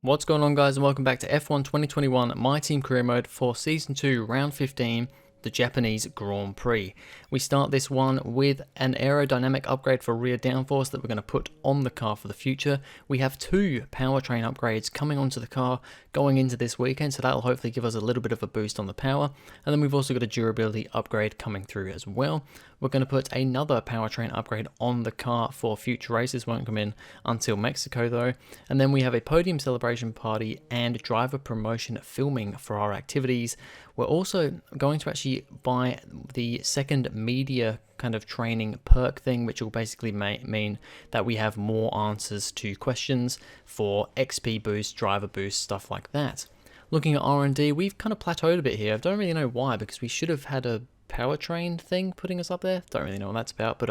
What's going on, guys, and welcome back to F1 2021 My Team Career Mode for Season 2, Round 15, the Japanese Grand Prix. We start this one with an aerodynamic upgrade for rear downforce that we're going to put on the car for the future. We have two powertrain upgrades coming onto the car going into this weekend, so that'll hopefully give us a little bit of a boost on the power. And then we've also got a durability upgrade coming through as well. We're going to put another powertrain upgrade on the car for future races, won't come in until Mexico though. And then we have a podium celebration party and driver promotion filming for our activities. We're also going to actually buy the second media kind of training perk thing, which will basically mean that we have more answers to questions for XP boost, driver boost, stuff like that. Looking at R&D, we've kind of plateaued a bit here. I don't really know why, because we should have had a powertrain thing putting us up there. Don't really know what that's about, but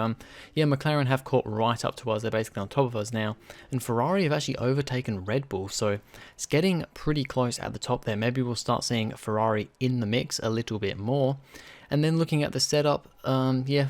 yeah, McLaren have caught right up to us. They're basically on top of us now, and Ferrari have actually overtaken Red Bull, so it's getting pretty close at the top there. Maybe we'll start seeing Ferrari in the mix a little bit more. And then looking at the setup, yeah,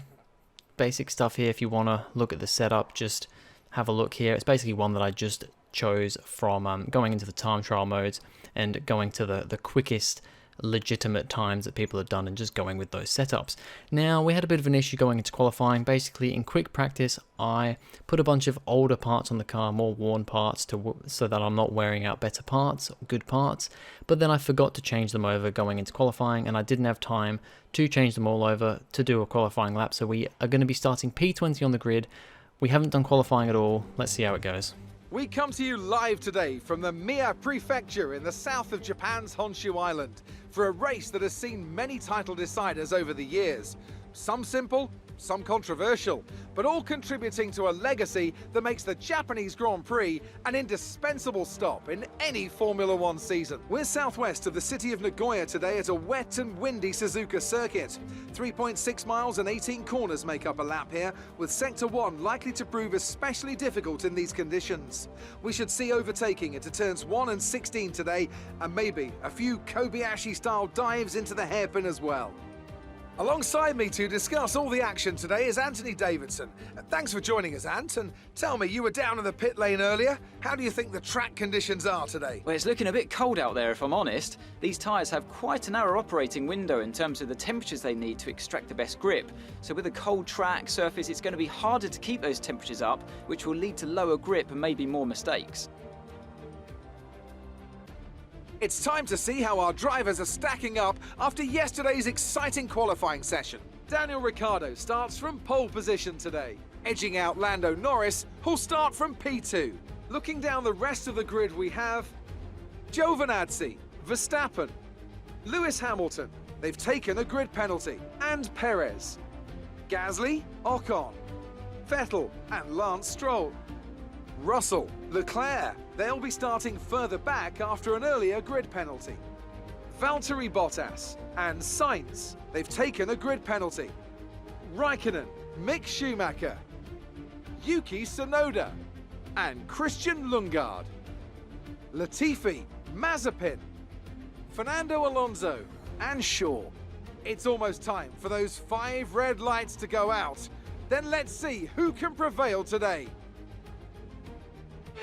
basic stuff here. If you want to look at the setup, just have a look here. It's basically one that I just chose from going into the time trial modes and going to the quickest legitimate times that people have done and just going with those setups. Now, we had a bit of an issue going into qualifying. Basically, in quick practice, I put a bunch of older parts on the car, more worn parts, so that I'm not wearing out better parts, good parts, but then I forgot to change them over going into qualifying, and I didn't have time to change them all over to do a qualifying lap, so we are going to be starting P20 on the grid. We haven't done qualifying at all. Let's see how it goes. We come to you live today from the Mie Prefecture in the south of Japan's Honshu Island for a race that has seen many title deciders over the years. Some simple, some controversial, but all contributing to a legacy that makes the Japanese Grand Prix an indispensable stop in any Formula One season. We're southwest of the city of Nagoya today at a wet and windy Suzuka circuit. 3.6 miles and 18 corners make up a lap here, with Sector 1 likely to prove especially difficult in these conditions. We should see overtaking into turns 1 and 16 today, and maybe a few Kobayashi-style dives into the hairpin as well. Alongside me to discuss all the action today is Anthony Davidson. Thanks for joining us, Ant, and tell me, you were down in the pit lane earlier. How do you think the track conditions are today? Well, it's looking a bit cold out there, if I'm honest. These tyres have quite a narrow operating window in terms of the temperatures they need to extract the best grip. So with a cold track surface, it's going to be harder to keep those temperatures up, which will lead to lower grip and maybe more mistakes. It's time to see how our drivers are stacking up after yesterday's exciting qualifying session. Daniel Ricciardo starts from pole position today, edging out Lando Norris, who'll start from P2. Looking down the rest of the grid, we have Giovinazzi, Verstappen, Lewis Hamilton, they've taken a grid penalty, and Perez, Gasly, Ocon, Vettel, and Lance Stroll. Russell, Leclerc, they'll be starting further back after an earlier grid penalty. Valtteri Bottas and Sainz, they've taken a grid penalty. Raikkonen, Mick Schumacher, Yuki Tsunoda, and Christian Lundgaard. Latifi, Mazepin, Fernando Alonso, and Shaw. It's almost time for those 5 red lights to go out. Then let's see who can prevail today.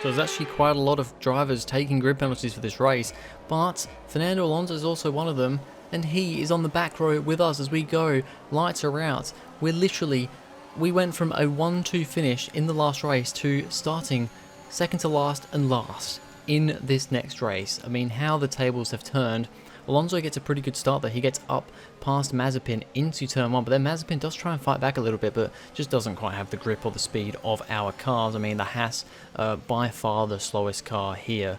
So there's actually quite a lot of drivers taking grid penalties for this race, but Fernando Alonso is also one of them, and he is on the back row with us as we go. Lights are out. We went from a 1-2 finish in the last race to starting second to last and last in this next race. I mean, how the tables have turned. Alonso gets a pretty good start there. He gets up past Mazepin into turn 1, but then Mazepin does try and fight back a little bit, but just doesn't quite have the grip or the speed of our cars. I mean, the Haas, by far the slowest car here.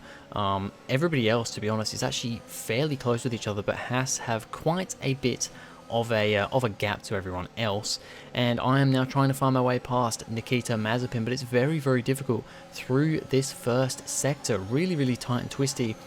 Everybody else, to be honest, is actually fairly close with each other, but Haas have quite a bit of a gap to everyone else, and I am now trying to find my way past Nikita Mazepin, but it's very, very difficult through this first sector. Really, really tight and twisty.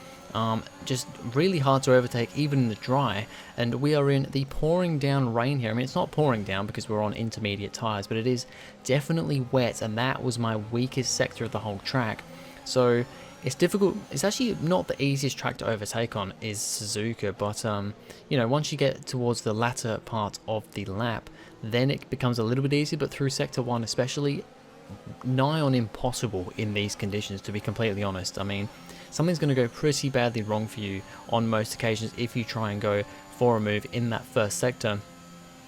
Just really hard to overtake even in the dry, and we are in the pouring down rain here. I mean, it's not pouring down because we're on intermediate tyres, but it is definitely wet, and that was my weakest sector of the whole track. So it's difficult. It's actually not the easiest track to overtake on, is Suzuka, but you know, once you get towards the latter part of the lap, then it becomes a little bit easier, but through sector 1 especially, nigh on impossible in these conditions, to be completely honest. I mean, something's going to go pretty badly wrong for you on most occasions if you try and go for a move in that first sector.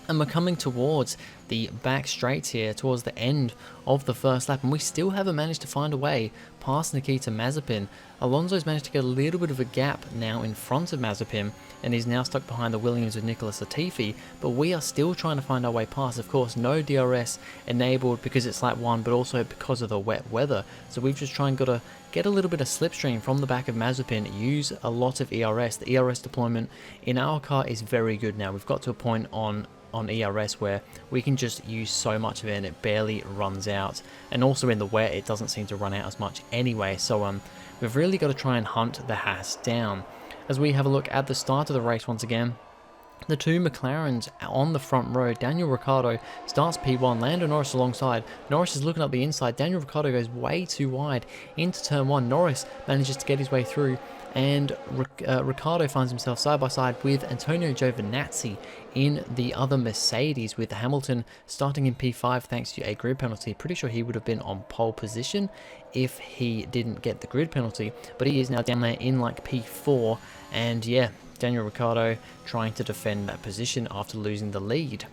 And we're coming towards the back straights here, towards the end of the first lap, and we still haven't managed to find a way past Nikita Mazepin. Alonso's managed to get a little bit of a gap now in front of Mazepin, and he's now stuck behind the Williams with Nicholas Latifi, but we are still trying to find our way past. Of course, no DRS enabled because it's lap 1, but also because of the wet weather, so we've just got to get a little bit of slipstream from the back of Mazepin, use a lot of ERS. The ERS deployment in our car is very good now. We've got to a point on ERS where we can just use so much of it and it barely runs out, and also in the wet it doesn't seem to run out as much anyway, so we've really got to try and hunt the Haas down. As we have a look at the start of the race once again, the two McLarens on the front row. Daniel Ricciardo starts P1, Lando Norris alongside. Norris is looking up the inside. Daniel Ricciardo goes way too wide into turn 1. Norris manages to get his way through, and Ricciardo finds himself side by side with Antonio Giovinazzi in the other Mercedes, with Hamilton starting in P5 thanks to a grid penalty. Pretty sure he would have been on pole position if he didn't get the grid penalty, but he is now down there in like P4, and yeah, Daniel Ricciardo trying to defend that position after losing the lead.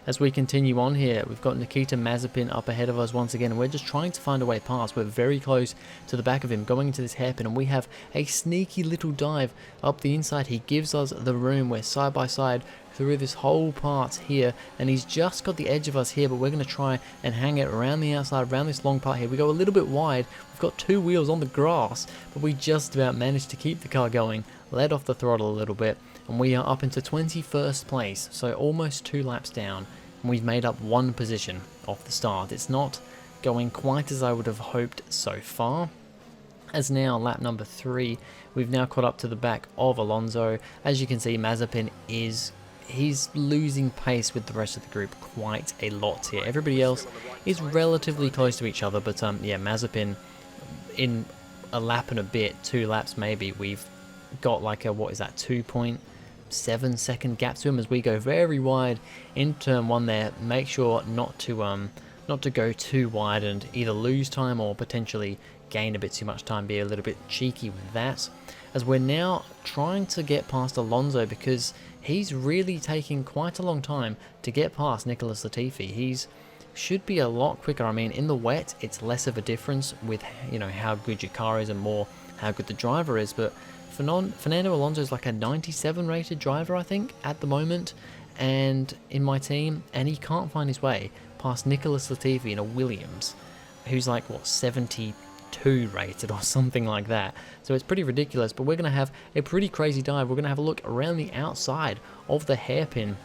As we continue on here, we've got Nikita Mazepin up ahead of us once again, and we're just trying to find a way past. We're very close to the back of him, going into this hairpin, and we have a sneaky little dive up the inside. He gives us the room. We're side by side through this whole part here, and he's just got the edge of us here, but we're going to try and hang it around the outside, around this long part here. We go a little bit wide. We've got two wheels on the grass, but we just about managed to keep the car going, let off the throttle a little bit, and we are up into 21st place, so almost 2 laps down, and we've made up 1 position off the start. It's not going quite as I would have hoped so far. As now, lap number 3, we've now caught up to the back of Alonso. As you can see, Mazepin he's losing pace with the rest of the group quite a lot here. Everybody else is relatively close to each other, but yeah, Mazepin in a lap and a bit, 2 laps maybe, we've got like a, what is that, 2.7 second gap to him as we go very wide in turn 1 there. Make sure not to go too wide and either lose time or potentially gain a bit too much time, be a little bit cheeky with that, as we're now trying to get past Alonso because he's really taking quite a long time to get past Nicholas Latifi. He's should be a lot quicker. I mean, in the wet it's less of a difference with, you know, how good your car is and more how good the driver is, but Fernando Alonso is like a 97 rated driver, I think, at the moment, and in my team, and he can't find his way past Nicholas Latifi in a Williams, who's like, what, 72 rated or something like that. So it's pretty ridiculous, but we're going to have a pretty crazy dive. We're going to have a look around the outside of the hairpin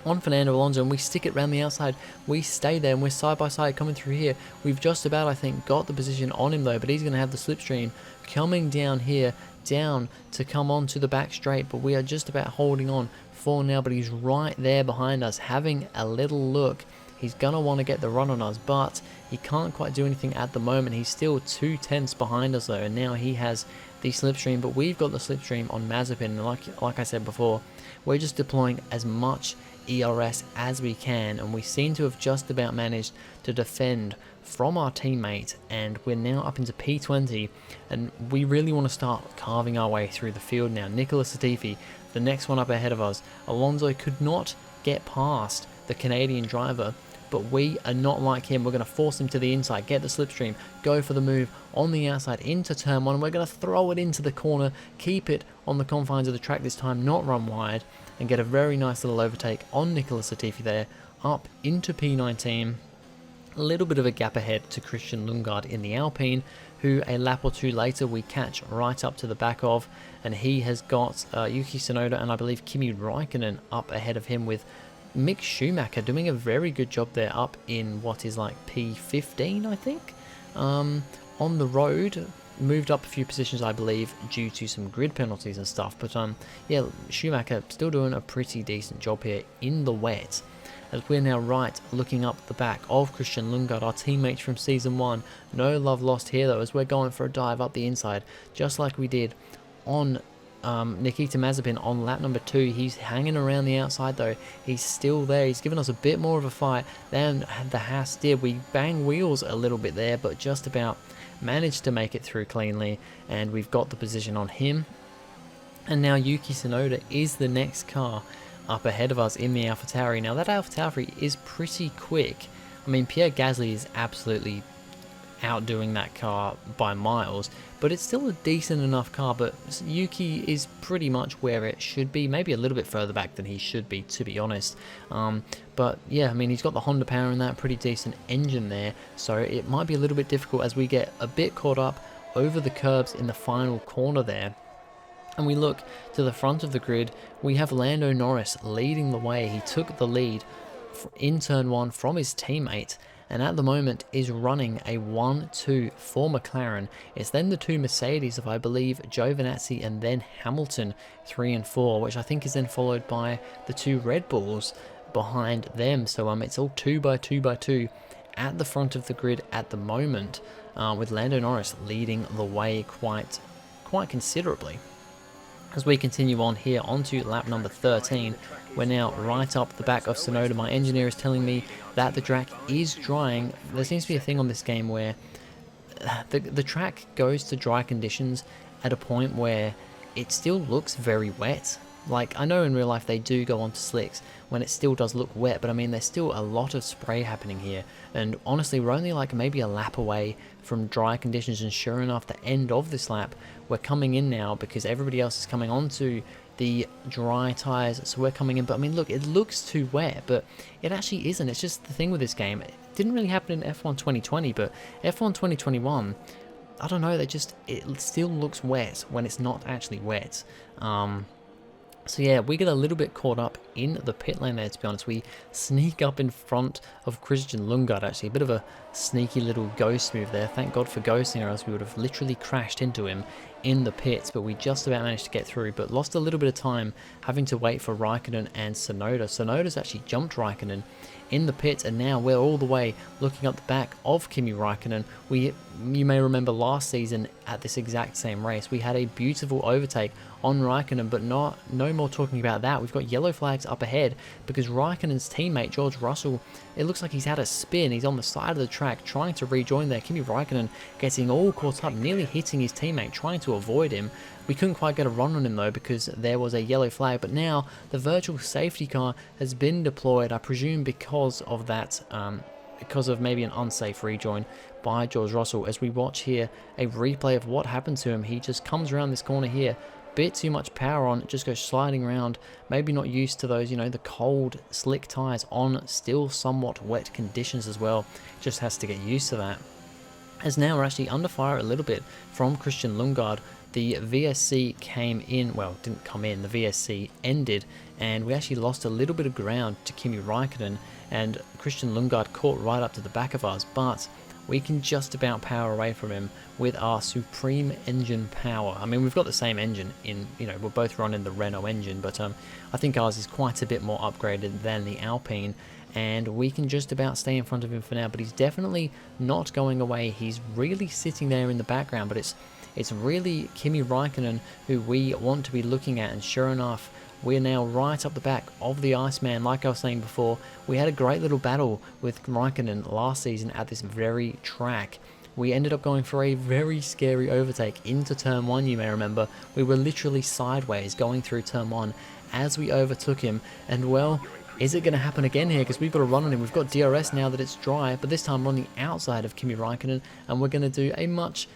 on Fernando Alonso, and we stick it around the outside. We stay there, and we're side by side coming through here. We've just about, I think, got the position on him though, but he's going to have the slipstream coming down here, down to come on to the back straight, but we are just about holding on for now, but he's right there behind us having a little look. He's going to want to get the run on us, but he can't quite do anything at the moment. He's still 2 tenths behind us though, and now he has the slipstream, but we've got the slipstream on Mazepin, and like I said before, we're just deploying as much ERS as we can, and we seem to have just about managed to defend from our teammate, and we're now up into P20, and we really want to start carving our way through the field now. Nicholas Latifi, the next one up ahead of us. Alonso could not get past the Canadian driver, but we are not like him. We're going to force him to the inside, get the slipstream, go for the move on the outside into turn 1. We're going to throw it into the corner, keep it on the confines of the track this time, not run wide, and get a very nice little overtake on Nicholas Latifi there, up into P19. A little bit of a gap ahead to Christian Lundgaard in the Alpine, who a lap or 2 later we catch right up to the back of, and he has got Yuki Tsunoda and I believe Kimi Räikkönen up ahead of him, with Mick Schumacher doing a very good job there up in what is like P15, I think, on the road. Moved up a few positions, I believe, due to some grid penalties and stuff, but yeah, Schumacher still doing a pretty decent job here in the wet, as we're now right looking up the back of Christian Lundgaard, our teammates from Season 1. No love lost here though, as we're going for a dive up the inside, just like we did on Nikita Mazepin on lap number 2. He's hanging around the outside though. He's still there. He's given us a bit more of a fight than the Haas did. We bang wheels a little bit there, but just about managed to make it through cleanly, and we've got the position on him. And now Yuki Tsunoda is the next car up ahead of us in the AlphaTauri. Now that AlphaTauri is pretty quick. I mean, Pierre Gasly is absolutely outdoing that car by miles, but it's still a decent enough car. But Yuki is pretty much where it should be, maybe a little bit further back than he should be, to be honest. But yeah, I mean, he's got the Honda power in that, pretty decent engine there, so it might be a little bit difficult as we get a bit caught up over the curbs in the final corner there. And we look to the front of the grid, we have Lando Norris leading the way. He took the lead in turn 1 from his teammate, and at the moment is running a 1-2 for McLaren. It's then the 2 Mercedes of, I believe, Giovinazzi and then Hamilton 3 and 4, which I think is then followed by the 2 Red Bulls behind them. So it's all 2 by 2 by 2 at the front of the grid at the moment, with Lando Norris leading the way quite considerably. As we continue on here onto lap number 13, we're now right up the back of Tsunoda. My engineer is telling me that the track is drying. There seems to be a thing on this game where the track goes to dry conditions at a point where it still looks very wet. Like, I know in real life they do go onto slicks when it still does look wet, but I mean, there's still a lot of spray happening here. And honestly, we're only like maybe a lap away from dry conditions, and sure enough, the end of this lap, we're coming in now because everybody else is coming onto the dry tyres, so we're coming in. But I mean, look, it looks too wet, but it actually isn't. It's just the thing with this game. It didn't really happen in F1 2020, but F1 2021, I don't know, it still looks wet when it's not actually wet. So yeah, we get a little bit caught up in the pit lane there, to be honest. We sneak up in front of Christian Lundgaard, actually. A bit of a sneaky little ghost move there. Thank God for ghosting, or else we would have literally crashed into him in the pits. But we just about managed to get through, but lost a little bit of time having to wait for Raikkonen and Tsunoda. Tsunoda's actually jumped Raikkonen in the pits, and now we're all the way looking up the back of Kimi Raikkonen. You may remember last season at this exact same race, we had a beautiful overtake on Raikkonen, but no more talking about that. We've got yellow flags up ahead because Raikkonen's teammate George Russell, it looks like he's had a spin. He's on the side of the track trying to rejoin there. Kimi Raikkonen getting all caught up, nearly hitting his teammate, trying to avoid him. We couldn't quite get a run on him though because there was a yellow flag, but now the virtual safety car has been deployed, I presume because of that, because of maybe an unsafe rejoin by George Russell. As we watch here a replay of what happened to him, he just comes around this corner here, bit too much power on, just goes sliding around, maybe not used to those, the cold slick tires on still somewhat wet conditions as well, just has to get used to that. As now we're actually under fire a little bit from Christian Lundgaard. The VSC came in, well, didn't come in, the VSC ended, and we actually lost a little bit of ground to Kimi Raikkonen, and Christian Lundgaard caught right up to the back of us, but we can just about power away from him with our supreme engine power. I mean, we've got the same engine in, we're both running the Renault engine, but I think ours is quite a bit more upgraded than the Alpine, and we can just about stay in front of him for now. But he's definitely not going away. He's really sitting there in the background, but it's really Kimi Raikkonen who we want to be looking at, and sure enough, we're now right up the back of the Iceman. Like I was saying before, we had a great little battle with Raikkonen last season at this very track. We ended up going for a very scary overtake into turn 1, you may remember. We were literally sideways going through turn 1 as we overtook him, and well, is it going to happen again here? Because we've got to run on him. We've got DRS now that it's dry, but this time on the outside of Kimi Raikkonen, and we're going to do a much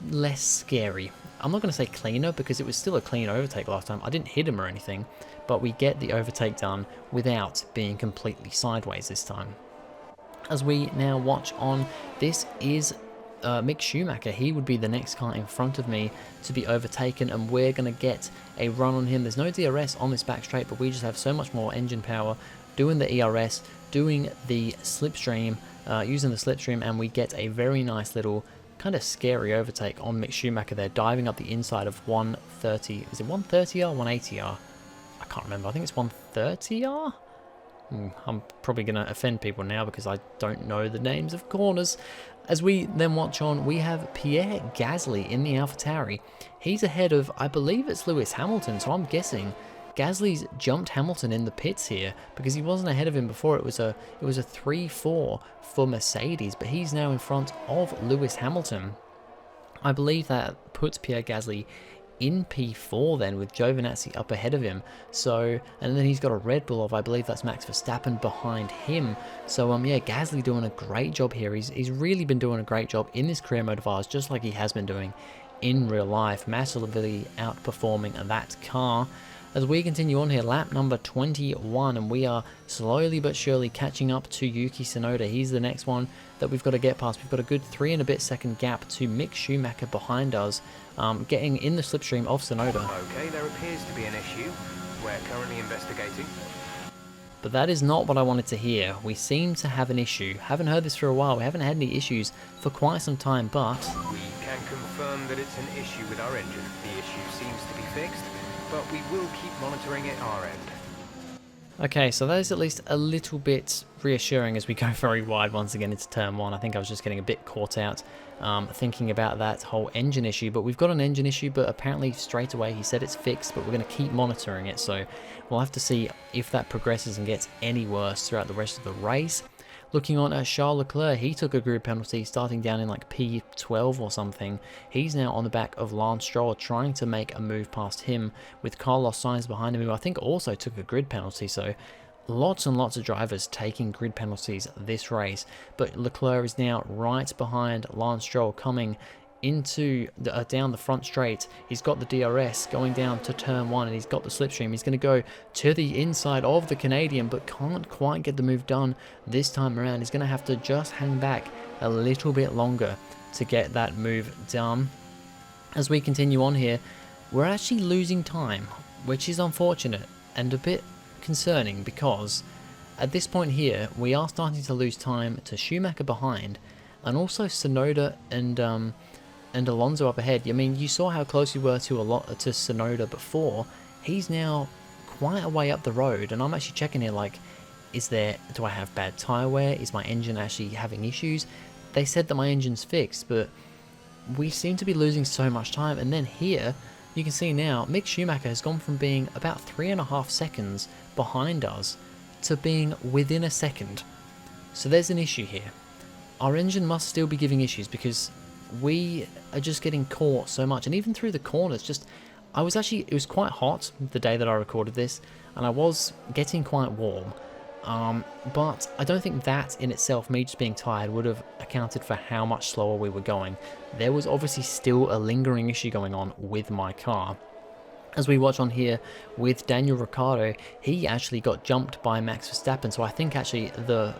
less scary, I'm not going to say cleaner, because it was still a clean overtake last time. I didn't hit him or anything, but we get the overtake done without being completely sideways this time. As we now watch on, this is Mick Schumacher. He would be the next car in front of me to be overtaken, and we're going to get a run on him. There's no DRS on this back straight, but we just have so much more engine power doing the ERS, doing the slipstream, using the slipstream, and we get a very nice little kind of scary overtake on Mick Schumacher there, diving up the inside of 130. Is it 130R, 180R? I can't remember. I think it's 130R. I'm probably going to offend people now because I don't know the names of corners. As we then watch on, we have Pierre Gasly in the AlphaTauri. He's ahead of, I believe it's Lewis Hamilton, so I'm guessing Gasly's jumped Hamilton in the pits here because he wasn't ahead of him before. It was a 3-4 for Mercedes, but he's now in front of Lewis Hamilton. I believe that puts Pierre Gasly in P4 then, with Giovinazzi up ahead of him. So, and then he's got a Red Bull of, I believe that's Max Verstappen behind him. So yeah, Gasly doing a great job here. He's really been doing a great job in this career mode of ours, just like he has been doing in real life, massively outperforming that car. As we continue on here, lap number 21, and we are slowly but surely catching up to Yuki Tsunoda. He's the next one that we've got to get past. We've got a good 3 and a bit second gap to Mick Schumacher behind us, getting in the slipstream of Tsunoda. Okay, there appears to be an issue. We're currently investigating. But that is not what I wanted to hear. We seem to have an issue. Haven't heard this for a while. We haven't had any issues for quite some time, but We can confirm that it's an issue with our engine. The issue seems to be fixed, but we will keep monitoring it our end. okay, so that is at least a little bit reassuring as we go very wide once again into turn 1. I think I was just getting a bit caught out thinking about that whole engine issue, but we've got an engine issue, but apparently straight away he said it's fixed, but we're going to keep monitoring it, so we'll have to see if that progresses and gets any worse throughout the rest of the race. Looking on at Charles Leclerc, he took a grid penalty starting down in like P12 or something. He's now on the back of Lance Stroll trying to make a move past him, with Carlos Sainz behind him, who I think also took a grid penalty. So lots and lots of drivers taking grid penalties this race. But Leclerc is now right behind Lance Stroll coming into down the front straight. He's got the DRS going down to turn 1, and he's got the slipstream. He's going to go to the inside of the Canadian, but can't quite get the move done this time around. He's going to have to just hang back a little bit longer to get that move done. As we continue on here, we're actually losing time, which is unfortunate and a bit concerning, because at this point here we are starting to lose time to Schumacher behind, and also Tsunoda and Alonso up ahead. I mean, you saw how close we were to Tsunoda before. He's now quite a way up the road, and I'm actually checking here, like, do I have bad tyre wear? Is my engine actually having issues? They said that my engine's fixed, but we seem to be losing so much time. And then here, you can see now, Mick Schumacher has gone from being about 3.5 seconds behind us to being within a second. So there's an issue here. Our engine must still be giving issues, because we are just getting caught so much, and even through the corners, it was quite hot the day that I recorded this, and I was getting quite warm, but I don't think that in itself, me just being tired, would have accounted for how much slower we were going. There was obviously still a lingering issue going on with my car. As we watch on here with Daniel Ricciardo, he actually got jumped by Max Verstappen, so I think actually the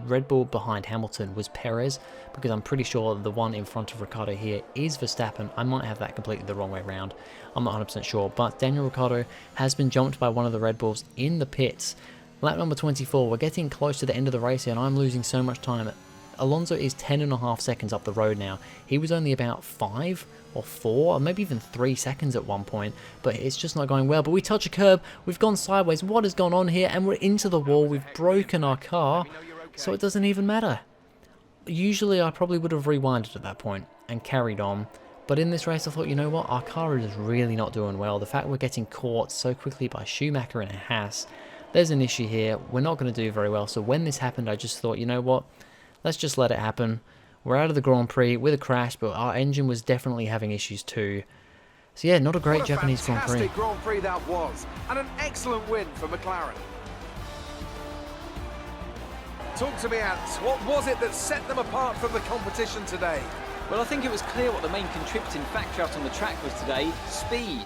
Red Bull behind Hamilton was Perez, because I'm pretty sure the one in front of Ricciardo here is Verstappen. I might have that completely the wrong way around, I'm not 100% sure, but Daniel Ricciardo has been jumped by one of the Red Bulls in the pits. Lap number 24, we're getting close to the end of the race here, and I'm losing so much time. Alonso is 10.5 seconds up the road now. He was only about 5 or 4 or maybe even 3 seconds at one point, but it's just not going well. But we touch a curb, we've gone sideways. What has gone on here? And we're into the wall. We've broken our car, so it doesn't even matter. Usually I probably would have rewinded at that point and carried on, but in this race I thought, you know what, our car is really not doing well. The fact we're getting caught so quickly by Schumacher and a Haas, there's an issue here. We're not going to do very well. So when this happened, I just thought, you know what, let's just let it happen. We're out of the Grand Prix with a crash, but our engine was definitely having issues too. So yeah, not a great Japanese Grand Prix. Fantastic Grand Prix that was, and an excellent win for McLaren. Talk to me, Ants. What was it that set them apart from the competition today? Well, I think it was clear what the main contributing factor out on the track was today: speed.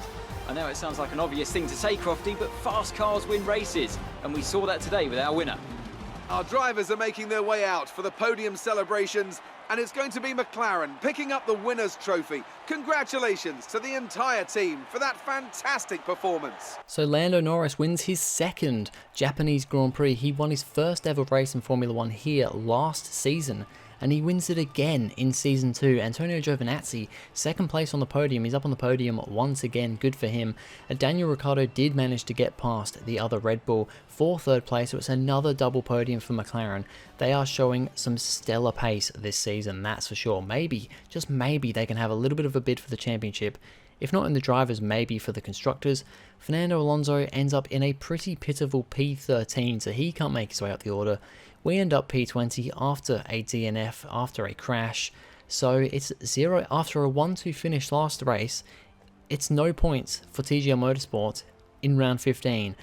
I know it sounds like an obvious thing to say, Crofty, but fast cars win races, and we saw that today with our winner. Our drivers are making their way out for the podium celebrations, and it's going to be McLaren picking up the winner's trophy. Congratulations to the entire team for that fantastic performance. So Lando Norris wins his second Japanese Grand Prix. He won his first ever race in Formula 1 here last season, and he wins it again in Season 2. Antonio Giovinazzi, second place on the podium. He's up on the podium once again, good for him. Daniel Ricciardo did manage to get past the other Red Bull for third place, so it's another double podium for McLaren. They are showing some stellar pace this season, that's for sure. Maybe, just maybe, they can have a little bit of a bid for the championship. If not in the drivers, maybe for the constructors. Fernando Alonso ends up in a pretty pitiful P13, so he can't make his way up the order. We end up P20 after a DNF, after a crash. So it's 0 after a 1-2 finish last race. It's no points for TGR Motorsport in round 15.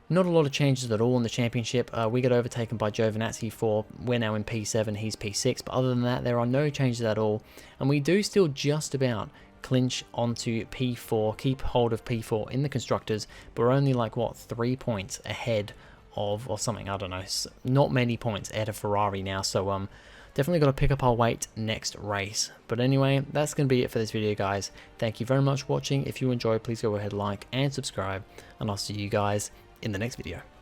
Not a lot of changes at all in the championship. We get overtaken by Giovinazzi we're now in P7, he's P6. But other than that, there are no changes at all. And we do still just about clinch onto P4, keep hold of P4 in the constructors, but we're only like, what, 3 points ahead of, or something, I don't know, not many points ahead of Ferrari now, so definitely got to pick up our weight next race. But anyway, that's going to be it for this video, guys. Thank you very much for watching. If you enjoyed, please go ahead, like and subscribe, and I'll see you guys in the next video.